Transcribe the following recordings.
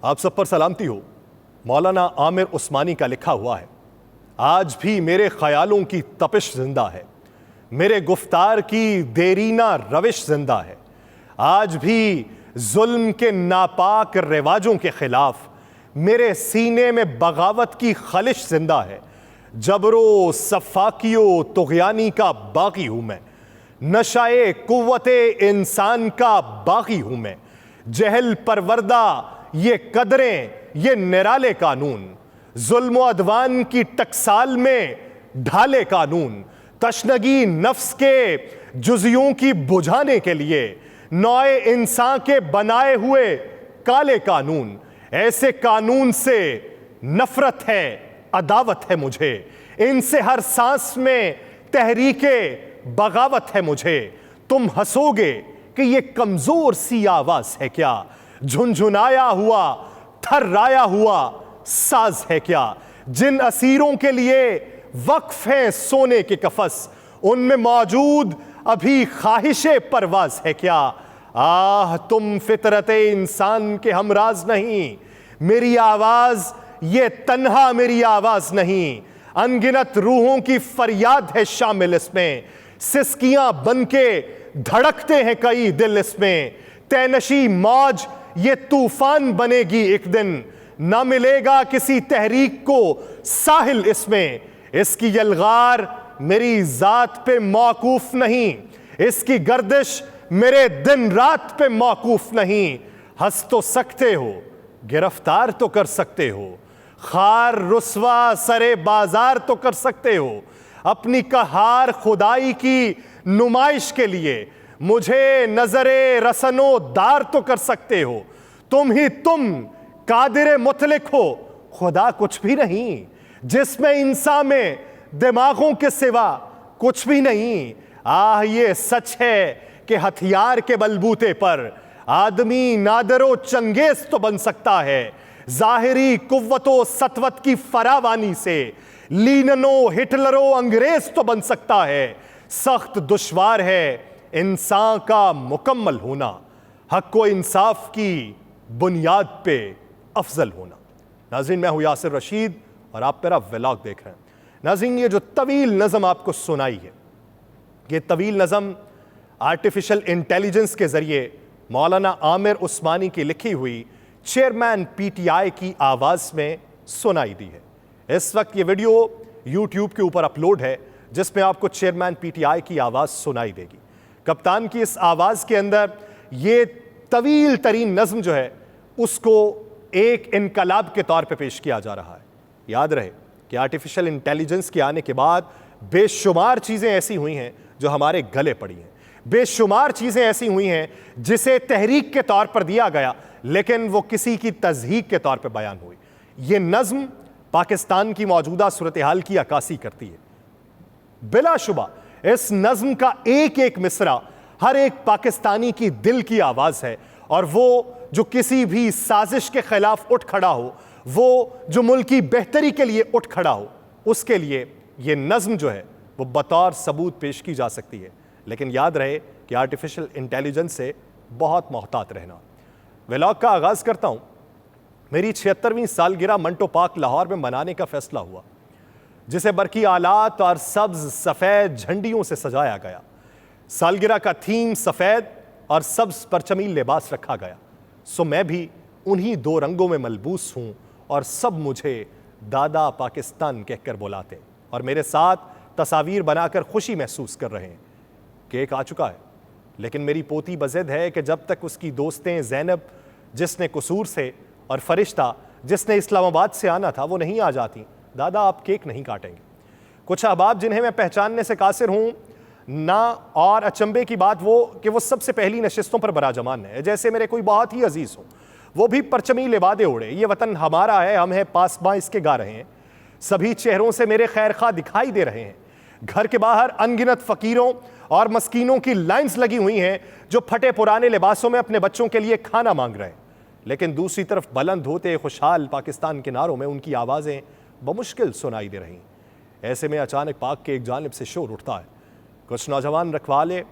आप सब पर सलामती हो। मौलाना आमिर उस्मानी का लिखा हुआ है, आज भी मेरे ख्यालों की तपिश जिंदा है, मेरे गुफ्तार की देरीना रविश जिंदा है। आज भी जुल्म के नापाक रिवाजों के खिलाफ मेरे सीने में बगावत की खलिश जिंदा है। जबरो सफाकियो तुग़यानी का बागी हूं मैं, नशाए कुव्वते इंसान का बागी हूं मैं। जहल परवरदा ये कदरें, ये निराले कानून, जुल्म अदवान की टकसाल में ढाले कानून, तशनगी नफ्स के जुजियों की बुझाने के लिए नौए इंसान के बनाए हुए काले कानून। ऐसे कानून से नफरत है, अदावत है मुझे, इनसे हर सांस में तहरीके बगावत है मुझे। तुम हंसोगे कि ये कमजोर सी आवाज है क्या, झुनझुनाया हुआ थर्राया हुआ साज है क्या। जिन असीरों के लिए वक्फ है सोने के कफस, उनमें मौजूद अभी ख्वाहिशे परवाज है क्या। आह तुम फितरते इंसान के हमराज नहीं, मेरी आवाज ये तन्हा मेरी आवाज नहीं, अनगिनत रूहों की फरियाद है शामिल इसमें। सिसकियां बनके धड़कते हैं कई दिल इसमें, तैनशी मौज ये तूफान बनेगी एक दिन, ना मिलेगा किसी तहरीक को साहिल इसमें। इसकी यलगार मेरी जात पे मौकूफ नहीं, इसकी गर्दिश मेरे दिन रात पे मौकूफ नहीं। हंस तो सकते हो, गिरफ्तार तो कर सकते हो, खार रुस्वा सरे बाजार तो कर सकते हो। अपनी कहार खुदाई की नुमाइश के लिए मुझे नजरे रसनो दार तो कर सकते हो। तुम ही तुम कादिर मुतलिक हो, खुदा कुछ भी नहीं, जिसमें इंसान में दिमागों के सिवा कुछ भी नहीं। आह ये सच है कि हथियार के बलबूते पर आदमी नादरो चंगेज तो बन सकता है। जाहिरी कुव्वतो सतवत की फरावानी से लीननो हिटलरो अंग्रेज तो बन सकता है। सख्त दुश्वार है इंसान का मुकम्मल होना, हक व इंसाफ की बुनियाद पे अफजल होना। नाज़रीन, मैं हूं यासिर रशीद और आप मेरा व्लॉग देख रहे हैं। नाज़रीन, ये जो तवील नज़म आपको सुनाई है, ये तवील नज़म आर्टिफिशियल इंटेलिजेंस के जरिए मौलाना आमिर उस्मानी की लिखी हुई चेयरमैन पीटीआई की आवाज़ में सुनाई दी है। इस वक्त ये वीडियो यूट्यूब के ऊपर अपलोड है, जिसमें आपको चेयरमैन पीटीआई की आवाज़ सुनाई देगी। कप्तान की इस आवाज़ के अंदर ये तवील तरीन नज़म जो है उसको एक इनकलाब के तौर पे पेश किया जा रहा है। याद रहे कि आर्टिफिशियल इंटेलिजेंस के आने के बाद बेशुमार चीज़ें ऐसी हुई हैं जो हमारे गले पड़ी हैं, बेशुमार चीज़ें ऐसी हुई हैं जिसे तहरीक के तौर पर दिया गया लेकिन वो किसी की तज़हीक के तौर पर बयान हुई। ये नज़म पाकिस्तान की मौजूदा सूरत हाल की अक्कासी करती है। बिलाशुबा इस नज़म का एक एक मिसरा हर एक पाकिस्तानी की दिल की आवाज़ है, और वो जो किसी भी साजिश के खिलाफ उठ खड़ा हो, वो जो मुल्क की बेहतरी के लिए उठ खड़ा हो, उसके लिए ये नज़म जो है वो बतौर सबूत पेश की जा सकती है। लेकिन याद रहे कि आर्टिफिशियल इंटेलिजेंस से बहुत मोहतात रहना। व्लॉग का आगाज़ करता हूँ। मेरी 76वीं सालगिरह मंटो पार्क लाहौर में मनाने का फैसला हुआ, जिसे बरकी आलात और सब्ज सफ़ेद झंडियों से सजाया गया। सालगिरह का थीम सफ़ेद और सब्ज परचमी लिबास रखा गया। सो मैं भी उन्हीं दो रंगों में मलबूस हूँ और सब मुझे दादा पाकिस्तान कहकर बुलाते और मेरे साथ तस्वीर बनाकर खुशी महसूस कर रहे हैं। केक आ चुका है, लेकिन मेरी पोती बज़िद है कि जब तक उसकी दोस्तें ज़ैनब जिसने कसूर से और फरिश्ता जिसने इस्लामाबाद से आना था वो नहीं आ जाती, दादा आप केक नहीं काटेंगे। कुछ अहबाब जिन्हें मैं पहचानने से कासिर हूँ ना, और अचंभे की बात वो कि वो सबसे पहली नशिस्तों पर बराजमान है, जैसे मेरे कोई बहुत ही अजीज़ हो, वो भी परचमी लिबादे उड़े। ये वतन हमारा है, हम हैं पासबां इसके गा रहे हैं। सभी चेहरों से मेरे खैर खा दिखाई दे रहे हैं। घर के बाहर अनगिनत फ़कीरों और मस्कीनों की लाइन्स लगी हुई हैं जो फटे पुराने लिबासों में अपने बच्चों के लिए खाना मांग रहे हैं। लेकिन दूसरी तरफ बुलंद होते खुशहाल पाकिस्तान के नारों में उनकी आवाज़ें बमुश्किल सुनाई दे रही। ऐसे में अचानक पाक के एक जानिब से शोर उठता है। कुछ नौजवान रखवाले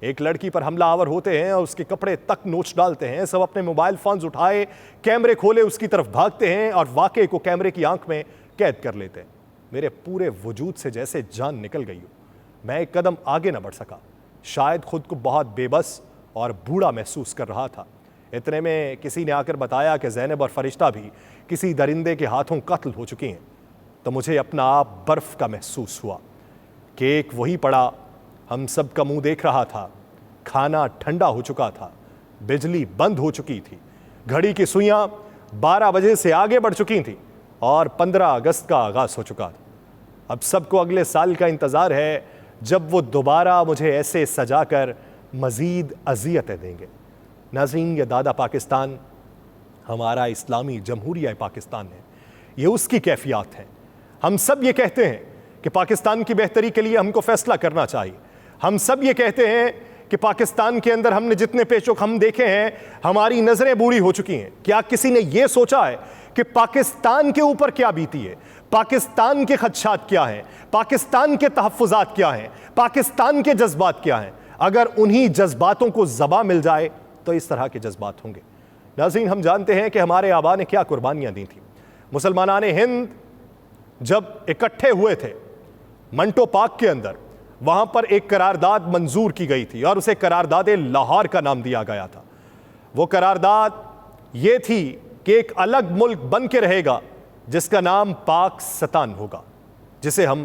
एक लड़की पर हमलावर होते हैं और उसके कपड़े तक नोच डालते हैं। सब अपने मोबाइल फोन्स उठाए, कैमरे खोले, उसकी तरफ भागते हैं और वाकये को कैमरे की आंख में कैद कर लेते हैं। मेरे पूरे वजूद से जैसे जान निकल गई हो। मैं एक कदम आगे न बढ़ सका। शायद खुद को बहुत बेबस और बूढ़ा महसूस कर रहा था। इतने में किसी ने आकर बताया कि ज़ैनब और फरिश्ता भी किसी दरिंदे के हाथों कत्ल हो चुकी हैं। तो मुझे अपना आप बर्फ़ का महसूस हुआ। केक वही पड़ा, हम सब का मुंह देख रहा था। खाना ठंडा हो चुका था, बिजली बंद हो चुकी थी, घड़ी की सुइयां 12 बजे से आगे बढ़ चुकी थी और 15 अगस्त का आगाज हो चुका था। अब सबको अगले साल का इंतज़ार है, जब वो दोबारा मुझे ऐसे सजाकर मज़ीद अज़ियतें देंगे। नाज़रीन, ये दादा पाकिस्तान हमारा इस्लामी जमहूरिया पाकिस्तान है। ये उसकी कैफियत है। हम सब ये कहते हैं कि पाकिस्तान की बेहतरी के लिए हमको फैसला करना चाहिए। हम सब ये कहते हैं कि पाकिस्तान के अंदर हमने जितने पेचोखम देखे हैं, हमारी नज़रें बूढ़ी हो चुकी हैं। क्या किसी ने यह सोचा है कि पाकिस्तान के ऊपर क्या बीती है, पाकिस्तान के खदशात क्या हैं, पाकिस्तान के तहफ़्फ़ुज़ात क्या हैं, पाकिस्तान के जज्बात क्या हैं? अगर उन्हीं जज्बातों को ज़बा मिल जाए तो इस तरह के जज्बात होंगे। नाज़रीन, हम जानते हैं कि हमारे आबा ने क्या कुर्बानियाँ दी थी। मुसलमानान हिंद जब इकट्ठे हुए थे मंटो पार्क के अंदर, वहाँ पर एक करारदाद मंजूर की गई थी और उसे करारदाद लाहौर का नाम दिया गया था। वो करारदाद ये थी कि एक अलग मुल्क बन के रहेगा जिसका नाम पाकिस्तान होगा, जिसे हम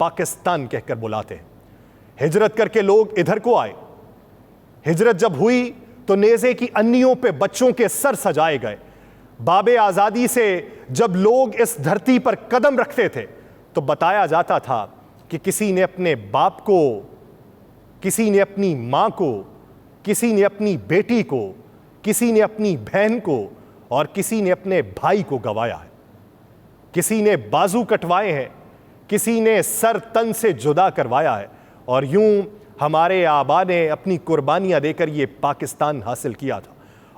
पाकिस्तान कहकर बुलाते हैं। हिजरत करके लोग इधर को आए। हिजरत जब हुई तो नेज़े की अन्नियों पे बच्चों के सर सजाए गए। बाबे आज़ादी से जब लोग इस धरती पर कदम रखते थे तो बताया जाता था कि किसी ने अपने बाप को, किसी ने अपनी माँ को, किसी ने अपनी बेटी को, किसी ने अपनी बहन को और किसी ने अपने भाई को गंवाया है। किसी ने बाजू कटवाए हैं, किसी ने सर तन से जुदा करवाया है। और यूं हमारे आबा ने अपनी कुर्बानियां देकर ये पाकिस्तान हासिल किया था।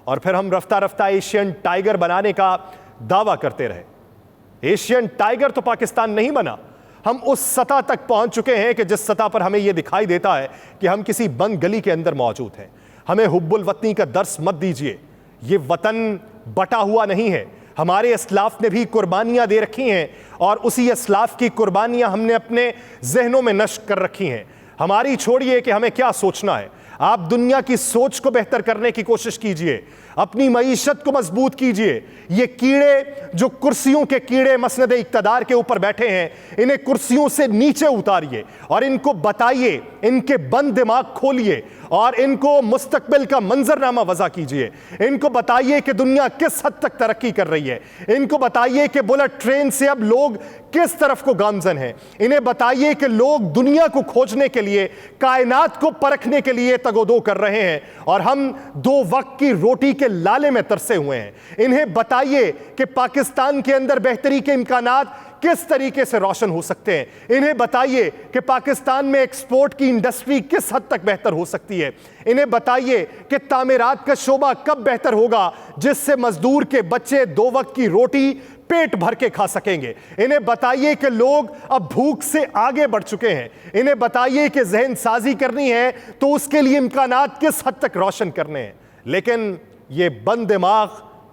और फिर हम रफ्ता रफ्ता एशियन टाइगर बनाने का दावा करते रहे। एशियन टाइगर तो पाकिस्तान नहीं बना। हम उस सतह तक पहुंच चुके हैं कि जिस सतह पर हमें यह दिखाई देता है कि हम किसी बंद गली के अंदर मौजूद हैं। हमें हुब्बुल वतनी का दर्स मत दीजिए। ये वतन बटा हुआ नहीं है। हमारे अस्लाफ ने भी कुर्बानियां दे रखी हैं और उसी अस्लाफ की कुर्बानियां हमने अपने जहनों में नष्ट कर रखी हैं। हमारी छोड़िए कि हमें क्या सोचना है, आप दुनिया की सोच को बेहतर करने की कोशिश कीजिए, अपनी मईशत को मजबूत कीजिए। ये कीड़े जो कुर्सियों के कीड़े मसनद इक़्तिदार के ऊपर बैठे हैं, इन्हें कुर्सियों से नीचे उतारिए और इनको बताइए, इनके बंद दिमाग खोलिए और इनको मुस्तकबिल का मंजरनामा वज़ा कीजिए। इनको बताइए कि दुनिया किस हद तक तरक्की कर रही है। इनको बताइए कि बुलेट ट्रेन से अब लोग किस तरफ को गामजन हैं। इन्हें बताइए कि लोग दुनिया को खोजने के लिए, कायनात को परखने के लिए तगोदो कर रहे हैं और हम 2 वक्त की रोटी के लाले में तरसे हुए हैं। इन्हें बताइए कि पाकिस्तान के अंदर बेहतरी के इम्कानात किस तरीके से रोशन हो सकते हैं। इन्हें बताइए कि पाकिस्तान में एक्सपोर्ट की इंडस्ट्री किस हद तक बेहतर हो सकती है। इन्हें बताइए कि तामीरात का शोबा कब बेहतर होगा जिससे मजदूर के बच्चे 2 वक्त की रोटी पेट भर के खा सकेंगे। इन्हें बताइए कि लोग अब भूख से आगे बढ़ चुके हैं। इन्हें बताइए कि जहन साजी करनी है तो उसके लिए इम्कानात किस हद तक रोशन करने हैं। लेकिन ये बंद दिमाग,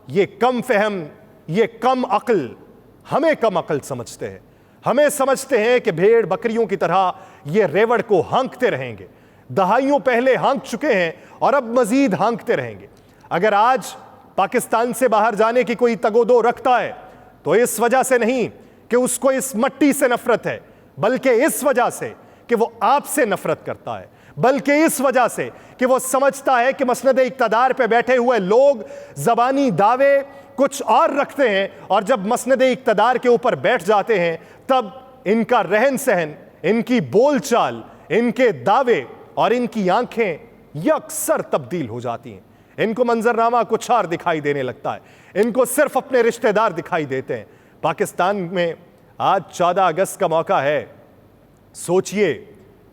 ये कम फहम, ये कम अक्ल हमें कम अक्ल समझते हैं। हमें समझते हैं कि भेड़ बकरियों की तरह ये रेवड़ को हाँकते रहेंगे। दहाइयों पहले हाँक चुके हैं और अब मजीद हाँकते रहेंगे। अगर आज पाकिस्तान से बाहर जाने की कोई तगोदो रखता है तो इस वजह से नहीं कि उसको इस मट्टी से नफरत है, बल्कि इस वजह से कि वो आपसे नफरत करता है, बल्कि इस वजह से कि वो समझता है कि मसनद इक़्तिदार पे बैठे हुए लोग ज़बानी दावे कुछ और रखते हैं और जब मसनद इक़्तिदार के ऊपर बैठ जाते हैं तब इनका रहन सहन, इनकी बोलचाल, इनके दावे और इनकी आंखें यकसर तब्दील हो जाती हैं। इनको मंजरनामा कुछ और दिखाई देने लगता है। इनको सिर्फ अपने रिश्तेदार दिखाई देते हैं। पाकिस्तान में आज 14 अगस्त का मौका है। सोचिए,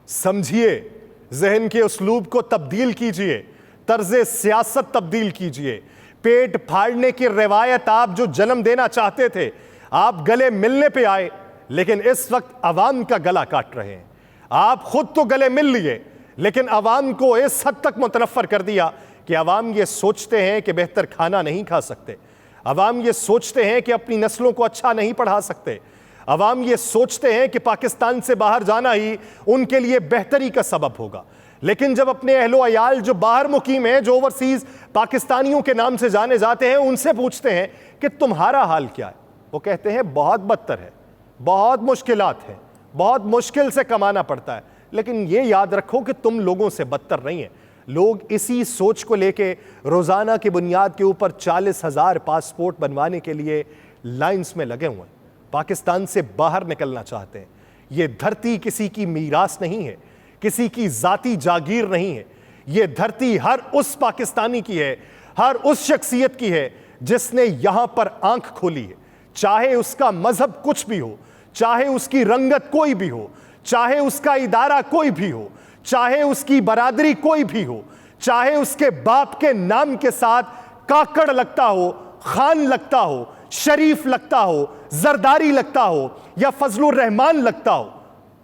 समझिए, जहन के उसलूब को तब्दील कीजिए, तर्ज़े सियासत तब्दील कीजिए। पेट फाड़ने की रिवायत आप जो जन्म देना चाहते थे, आप गले मिलने पे आए, लेकिन इस वक्त अवाम का गला काट रहे हैं। आप खुद तो गले मिल लिए, लेकिन अवाम को इस हद तक मुतनफ़र कर दिया कि अवाम ये सोचते हैं कि बेहतर खाना नहीं खा सकते, अवाम ये सोचते हैं कि अपनी नस्लों को अच्छा नहीं पढ़ा सकते, अवाम ये सोचते हैं कि पाकिस्तान से बाहर जाना ही उनके लिए बेहतरी का सबब होगा। लेकिन जब अपने अहलो अयाल जो बाहर मुकीम हैं, जो ओवरसीज़ पाकिस्तानियों के नाम से जाने जाते हैं, उनसे पूछते हैं कि तुम्हारा हाल क्या है, वो कहते हैं बहुत बदतर है, बहुत मुश्किलात हैं, बहुत मुश्किल से कमाना पड़ता है। लेकिन ये याद रखो कि तुम लोगों से बदतर नहीं है। लोग इसी सोच को लेके रोज़ाना की बुनियाद के ऊपर 40,000 पासपोर्ट बनवाने के लिए लाइंस में लगे हुए हैं, पाकिस्तान से बाहर निकलना चाहते हैं। ये धरती किसी की मीरास नहीं है, किसी की जाती जागीर नहीं है। ये धरती हर उस पाकिस्तानी की है, हर उस शख्सियत की है जिसने यहां पर आंख खोली है। चाहे उसका मजहब कुछ भी हो, चाहे उसकी रंगत कोई भी हो, चाहे उसका इदारा कोई भी हो, चाहे उसकी बरादरी कोई भी हो, चाहे उसके बाप के नाम के साथ काकड़ लगता हो, खान लगता हो, शरीफ लगता हो, जरदारी लगता हो या फजलुर रहमान लगता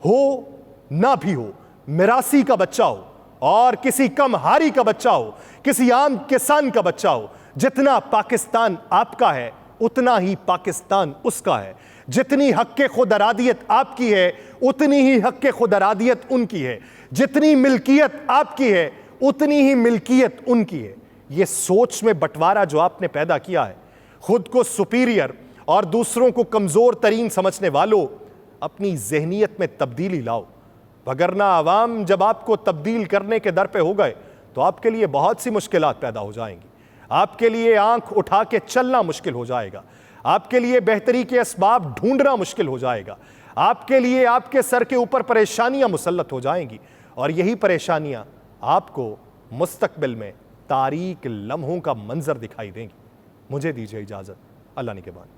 हो ना भी हो, मिरासी का बच्चा हो और किसी कम हारी का बच्चा हो, किसी आम किसान का बच्चा हो, जितना पाकिस्तान आपका है उतना ही पाकिस्तान उसका है। जितनी हक़ खुद अरादियत आपकी है उतनी ही हक़ खुद अरादियत उनकी है। जितनी मिल्कियत आपकी है उतनी ही मिल्कियत उनकी है। ये सोच में बंटवारा जो आपने पैदा किया है, खुद को सुपीरियर और दूसरों को कमज़ोर तरीन समझने वालों, अपनी जहनीत में तब्दीली लाओ, वगरना आवाम जब आपको तब्दील करने के दर पे हो गए तो आपके लिए बहुत सी मुश्किलात पैदा हो जाएंगी। आपके लिए आंख उठा के चलना मुश्किल हो जाएगा, आपके लिए बेहतरी के असबाब ढूंढना मुश्किल हो जाएगा, आपके लिए आपके सर के ऊपर परेशानियां मुसल्लत हो जाएंगी और यही परेशानियां आपको मुस्तकबिल में तारीक लम्हों का मंजर दिखाई देंगी। मुझे दीजिए इजाज़त, अल्लाह ने के बाद।